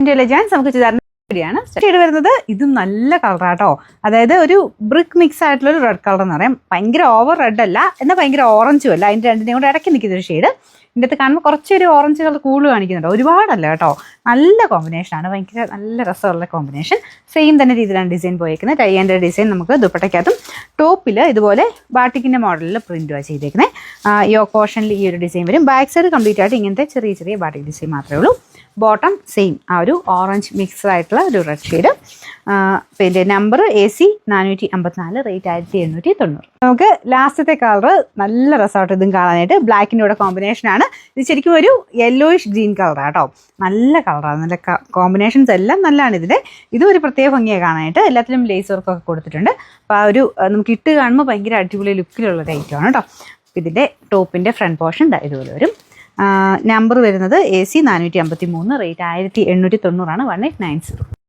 Intelligence നമുക്ക് ചുരിദാറിന്റെ shade വരുന്നത് ഇതും നല്ല കളറാട്ടോ. അതായത് ഒരു ബ്രിക്ക് മിക്സ് ആയിട്ടുള്ള ഒരു റെഡ് കളർ എന്ന് പറയാം. ഭയങ്കര ഓവർ റെഡ് അല്ല, എന്നാൽ ഭയങ്കര ഓറഞ്ചും അല്ല. അതിന്റെ രണ്ടിനെയും കൂടെ ഇടയ്ക്ക് നിൽക്കുന്ന ഒരു ഷെയ്ഡ്. ഇതിൻ്റെ അടുത്ത് കാണുമ്പോൾ കുറച്ചൊരു ഓറഞ്ച് കളർ കൂടുതൽ കാണിക്കുന്നുണ്ട്. ഒരുപാടല്ല കേട്ടോ, നല്ല കോമ്പിനേഷനാണ്, ഭയങ്കര നല്ല രസമുള്ള കോമ്പിനേഷൻ. സെയിം തന്നെ രീതിയിലാണ് ഡിസൈൻ പോയേക്കുന്നത്. ടൈ ആൻഡ് ഡിസൈൻ നമുക്ക് ദുപ്പട്ടയ്ക്കകത്തും ടോപ്പിൽ ഇതുപോലെ ബാട്ടിക്കിൻ്റെ മോഡലിൽ പ്രിൻറ്റുമാണ് ചെയ്തേക്കുന്നത്. യോ പോർഷനിൽ ഈ ഒരു ഡിസൈൻ വരും. ബാക്ക് സൈഡ് കംപ്ലീറ്റ് ആയിട്ട് ഇങ്ങനത്തെ ചെറിയ ചെറിയ ബാട്ടിക് ഡിസൈൻ മാത്രമേ ഉള്ളൂ. ബോട്ടം സെയിം ആ ഒരു ഓറഞ്ച് മിക്സ്ഡ് ആയിട്ടുള്ള ഒരു റെഡ് ഷെയ്ഡ്. പിന്നെ നമ്പർ AC 454, റേറ്റ് 1790. നമുക്ക് ലാസ്റ്റത്തെ കളർ നല്ല രസമായിട്ട് ഇതും കാണാനായിട്ട്. ബ്ലാക്കിൻ്റെ കൂടെ കോമ്പിനേഷനാണ്. ഇത് ശരിക്കും ഒരു യെല്ലോയിഷ് ഗ്രീൻ കളറാണ് കേട്ടോ. നല്ല കളറാണ്, നല്ല കോമ്പിനേഷൻസ് എല്ലാം നല്ലതാണ് ഇതിൻ്റെ. ഇതും ഒരു പ്രത്യേക ഭംഗിയാണ് കാണാനായിട്ട്. എല്ലാത്തിലും ലേസ് വർക്കൊക്കെ കൊടുത്തിട്ടുണ്ട്. അപ്പോൾ ആ ഒരു നമുക്ക് ഇട്ട് കാണുമ്പോൾ ഭയങ്കര അടിപൊളി ലുക്കിലുള്ള ഒരു ഐറ്റമാണ് കേട്ടോ. ഇതിൻ്റെ ടോപ്പിൻ്റെ ഫ്രണ്ട് പോർഷൻ ഇതുപോലെ വരും. നമ്പർ വരുന്നത് AC 453, റേറ്റ് 1890, 1890.